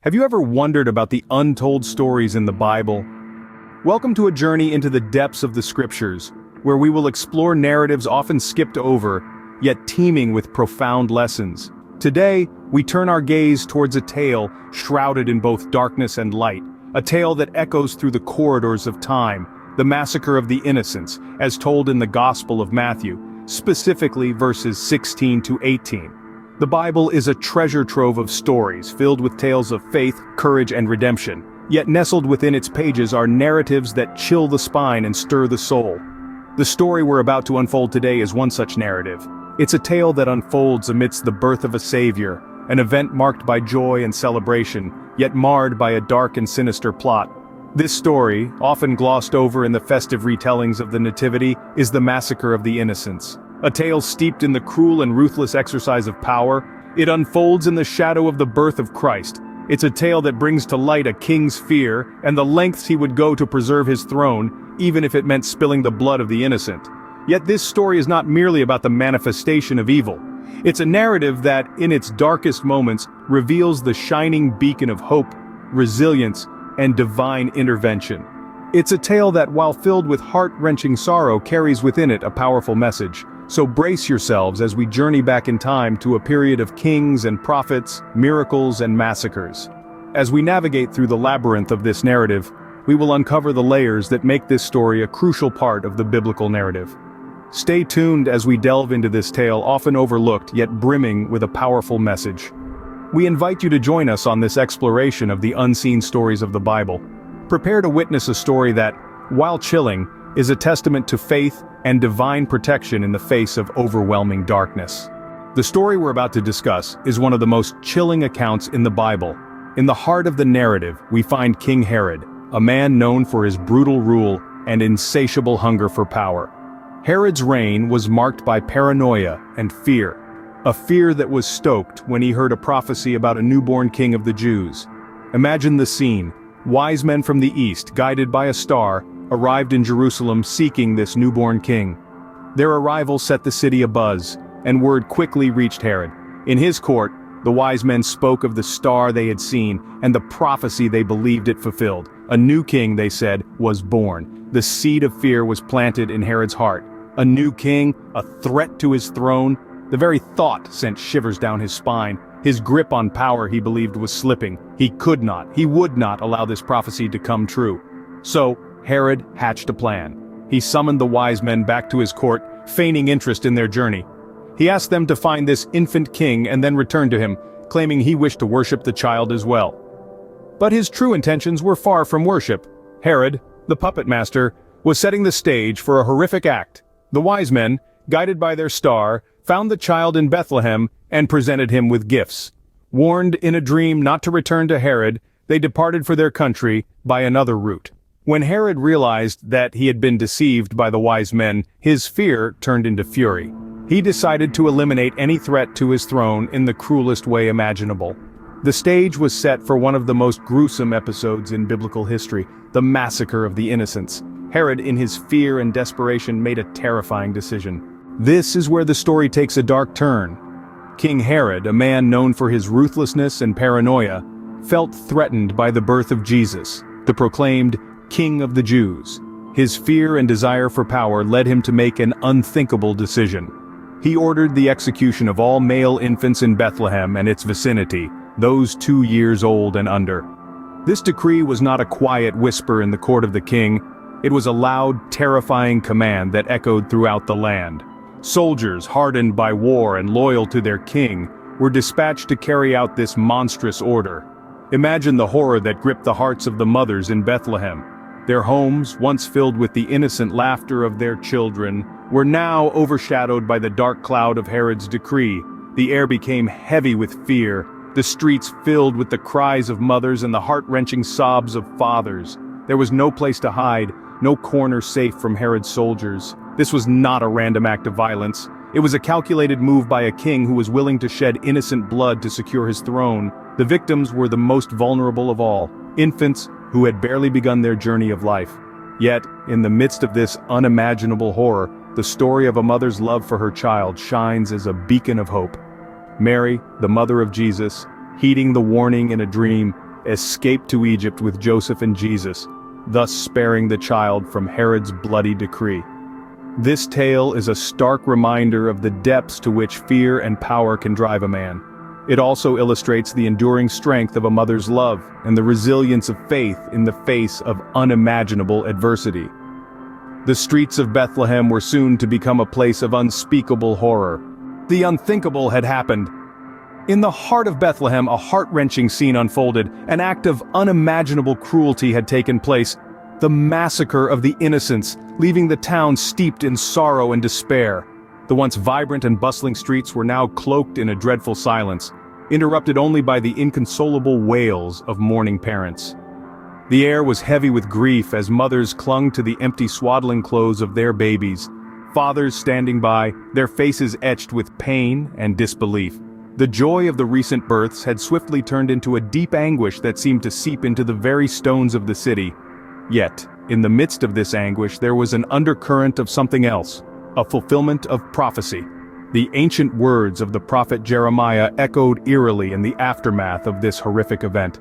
Have you ever wondered about the untold stories in the Bible? Welcome to a journey into the depths of the scriptures, where we will explore narratives often skipped over, yet teeming with profound lessons. Today, we turn our gaze towards a tale shrouded in both darkness and light, a tale that echoes through the corridors of time, the massacre of the innocents, as told in the Gospel of Matthew, specifically verses 16 to 18. The Bible is a treasure trove of stories filled with tales of faith, courage, and redemption. Yet nestled within its pages are narratives that chill the spine and stir the soul. The story we're about to unfold today is one such narrative. It's a tale that unfolds amidst the birth of a savior, an event marked by joy and celebration, yet marred by a dark and sinister plot. This story, often glossed over in the festive retellings of the Nativity, is the massacre of the innocents. A tale steeped in the cruel and ruthless exercise of power, it unfolds in the shadow of the birth of Christ. It's a tale that brings to light a king's fear and the lengths he would go to preserve his throne, even if it meant spilling the blood of the innocent. Yet this story is not merely about the manifestation of evil. It's a narrative that, in its darkest moments, reveals the shining beacon of hope, resilience, and divine intervention. It's a tale that, while filled with heart-wrenching sorrow, carries within it a powerful message. So brace yourselves as we journey back in time to a period of kings and prophets, miracles and massacres. As we navigate through the labyrinth of this narrative, we will uncover the layers that make this story a crucial part of the biblical narrative. Stay tuned as we delve into this tale, often overlooked yet brimming with a powerful message. We invite you to join us on this exploration of the unseen stories of the Bible. Prepare to witness a story that, while chilling, is a testament to faith and divine protection in the face of overwhelming darkness. The story we're about to discuss is one of the most chilling accounts in the Bible. In the heart of the narrative, we find King Herod, a man known for his brutal rule and insatiable hunger for power. Herod's reign was marked by paranoia and fear, a fear that was stoked when he heard a prophecy about a newborn king of the Jews. Imagine the scene. Wise men from the east, guided by a star, arrived in Jerusalem seeking this newborn king. Their arrival set the city abuzz, and word quickly reached Herod. In his court, the wise men spoke of the star they had seen and the prophecy they believed it fulfilled. A new king, they said, was born. The seed of fear was planted in Herod's heart. A new king, a threat to his throne. The very thought sent shivers down his spine. His grip on power, he believed, was slipping. He would not allow this prophecy to come true. So, Herod hatched a plan. He summoned the wise men back to his court, feigning interest in their journey. He asked them to find this infant king and then return to him, claiming he wished to worship the child as well. But his true intentions were far from worship. Herod, the puppet master, was setting the stage for a horrific act. The wise men, guided by their star, found the child in Bethlehem and presented him with gifts. Warned in a dream not to return to Herod, they departed for their country by another route. When Herod realized that he had been deceived by the wise men, his fear turned into fury. He decided to eliminate any threat to his throne in the cruelest way imaginable. The stage was set for one of the most gruesome episodes in biblical history, the massacre of the innocents. Herod, in his fear and desperation, made a terrifying decision. This is where the story takes a dark turn. King Herod, a man known for his ruthlessness and paranoia, felt threatened by the birth of Jesus, the proclaimed King of the Jews. His fear and desire for power led him to make an unthinkable decision. He ordered the execution of all male infants in Bethlehem and its vicinity, those 2 years old and under. This decree was not a quiet whisper in the court of the king. It was a loud, terrifying command that echoed throughout the land. Soldiers, hardened by war and loyal to their king, were dispatched to carry out this monstrous order. Imagine the horror that gripped the hearts of the mothers in Bethlehem. Their homes, once filled with the innocent laughter of their children, were now overshadowed by the dark cloud of Herod's decree. The air became heavy with fear, the streets filled with the cries of mothers and the heart-wrenching sobs of fathers. There was no place to hide, no corner safe from Herod's soldiers. This was not a random act of violence. It was a calculated move by a king who was willing to shed innocent blood to secure his throne. The victims were the most vulnerable of all, infants who had barely begun their journey of life. Yet, in the midst of this unimaginable horror, the story of a mother's love for her child shines as a beacon of hope. Mary, the mother of Jesus, heeding the warning in a dream, escaped to Egypt with Joseph and Jesus, thus sparing the child from Herod's bloody decree. This tale is a stark reminder of the depths to which fear and power can drive a man. It also illustrates the enduring strength of a mother's love and the resilience of faith in the face of unimaginable adversity. The streets of Bethlehem were soon to become a place of unspeakable horror. The unthinkable had happened. In the heart of Bethlehem, a heart-wrenching scene unfolded. An act of unimaginable cruelty had taken place. The massacre of the innocents, leaving the town steeped in sorrow and despair. The once vibrant and bustling streets were now cloaked in a dreadful silence, interrupted only by the inconsolable wails of mourning parents. The air was heavy with grief as mothers clung to the empty swaddling clothes of their babies, fathers standing by, their faces etched with pain and disbelief. The joy of the recent births had swiftly turned into a deep anguish that seemed to seep into the very stones of the city. Yet, in the midst of this anguish there was an undercurrent of something else, a fulfillment of prophecy. The ancient words of the prophet Jeremiah echoed eerily in the aftermath of this horrific event.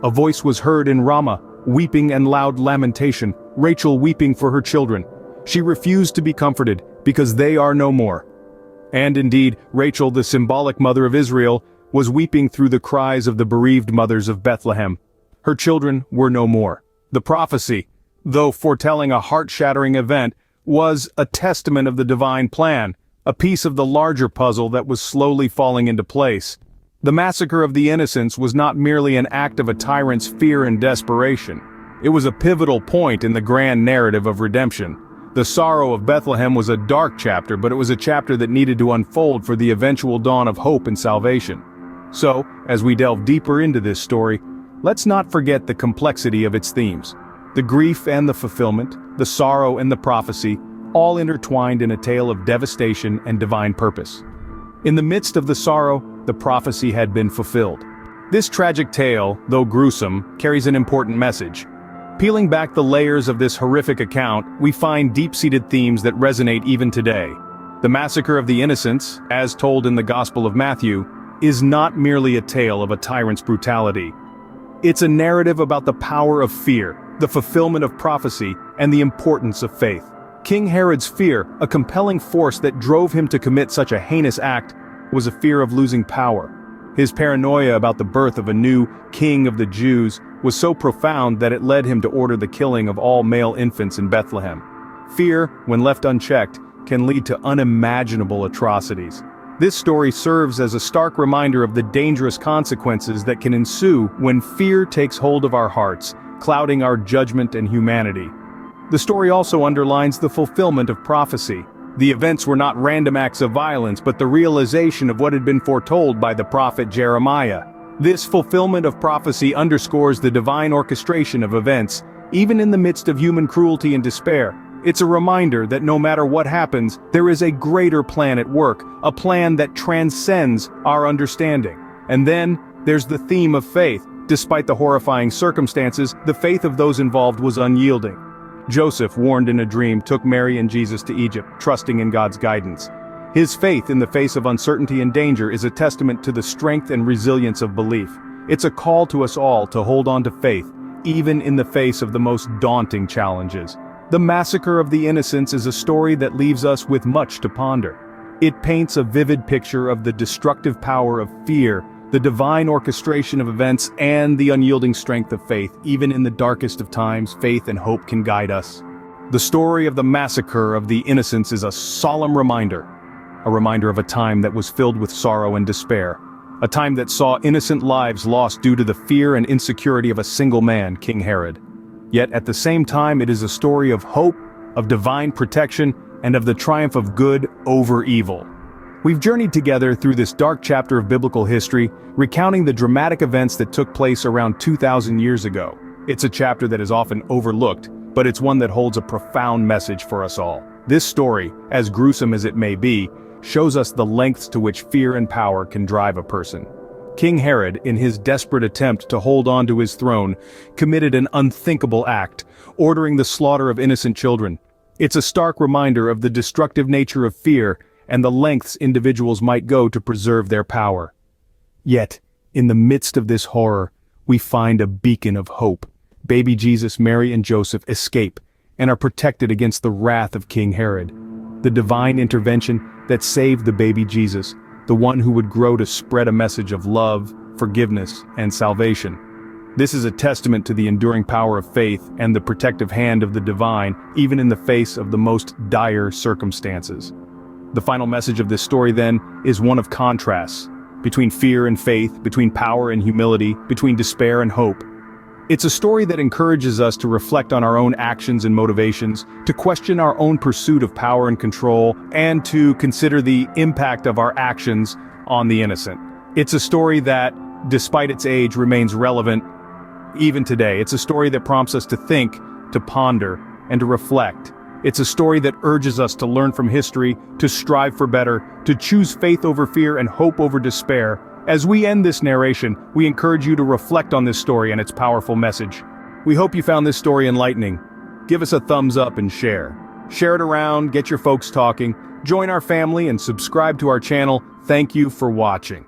A voice was heard in Ramah, weeping and loud lamentation, Rachel weeping for her children. She refused to be comforted, because they are no more. And indeed, Rachel, the symbolic mother of Israel, was weeping through the cries of the bereaved mothers of Bethlehem. Her children were no more. The prophecy, though foretelling a heart-shattering event, was a testament of the divine plan, a piece of the larger puzzle that was slowly falling into place. The massacre of the innocents was not merely an act of a tyrant's fear and desperation. It was a pivotal point in the grand narrative of redemption. The sorrow of Bethlehem was a dark chapter, but it was a chapter that needed to unfold for the eventual dawn of hope and salvation. So, as we delve deeper into this story, let's not forget the complexity of its themes. The grief and the fulfillment, the sorrow and the prophecy, all intertwined in a tale of devastation and divine purpose. In the midst of the sorrow, the prophecy had been fulfilled. This tragic tale, though gruesome, carries an important message. Peeling back the layers of this horrific account, we find deep-seated themes that resonate even today. The massacre of the innocents, as told in the Gospel of Matthew, is not merely a tale of a tyrant's brutality. It's a narrative about the power of fear, the fulfillment of prophecy, and the importance of faith. King Herod's fear, a compelling force that drove him to commit such a heinous act, was a fear of losing power. His paranoia about the birth of a new king of the Jews was so profound that it led him to order the killing of all male infants in Bethlehem. Fear, when left unchecked, can lead to unimaginable atrocities. This story serves as a stark reminder of the dangerous consequences that can ensue when fear takes hold of our hearts, clouding our judgment and humanity. The story also underlines the fulfillment of prophecy. The events were not random acts of violence, but the realization of what had been foretold by the prophet Jeremiah. This fulfillment of prophecy underscores the divine orchestration of events, even in the midst of human cruelty and despair. It's a reminder that no matter what happens, there is a greater plan at work, a plan that transcends our understanding. And then, there's the theme of faith. Despite the horrifying circumstances, the faith of those involved was unyielding. Joseph, warned in a dream, took Mary and Jesus to Egypt, trusting in God's guidance. His faith in the face of uncertainty and danger is a testament to the strength and resilience of belief. It's a call to us all to hold on to faith, even in the face of the most daunting challenges. The massacre of the innocents is a story that leaves us with much to ponder. It paints a vivid picture of the destructive power of fear, the divine orchestration of events, and the unyielding strength of faith. Even in the darkest of times, faith and hope can guide us. The story of the massacre of the innocents is a solemn reminder. A reminder of a time that was filled with sorrow and despair. A time that saw innocent lives lost due to the fear and insecurity of a single man, King Herod. Yet at the same time, it is a story of hope, of divine protection, and of the triumph of good over evil. We've journeyed together through this dark chapter of biblical history, recounting the dramatic events that took place around 2,000 years ago. It's a chapter that is often overlooked, but it's one that holds a profound message for us all. This story, as gruesome as it may be, shows us the lengths to which fear and power can drive a person. King Herod, in his desperate attempt to hold on to his throne, committed an unthinkable act, ordering the slaughter of innocent children. It's a stark reminder of the destructive nature of fear and the lengths individuals might go to preserve their power. Yet, in the midst of this horror, we find a beacon of hope. Baby Jesus, Mary, and Joseph escape and are protected against the wrath of King Herod. The divine intervention that saved the baby Jesus, the one who would grow to spread a message of love, forgiveness, and salvation. This is a testament to the enduring power of faith and the protective hand of the divine, even in the face of the most dire circumstances. The final message of this story, then, is one of contrasts, between fear and faith, between power and humility, between despair and hope. It's a story that encourages us to reflect on our own actions and motivations, to question our own pursuit of power and control, and to consider the impact of our actions on the innocent. It's a story that, despite its age, remains relevant even today. It's a story that prompts us to think, to ponder, and to reflect. It's a story that urges us to learn from history, to strive for better, to choose faith over fear and hope over despair. As we end this narration, we encourage you to reflect on this story and its powerful message. We hope you found this story enlightening. Give us a thumbs up and share. Share it around, get your folks talking, join our family, and subscribe to our channel. Thank you for watching.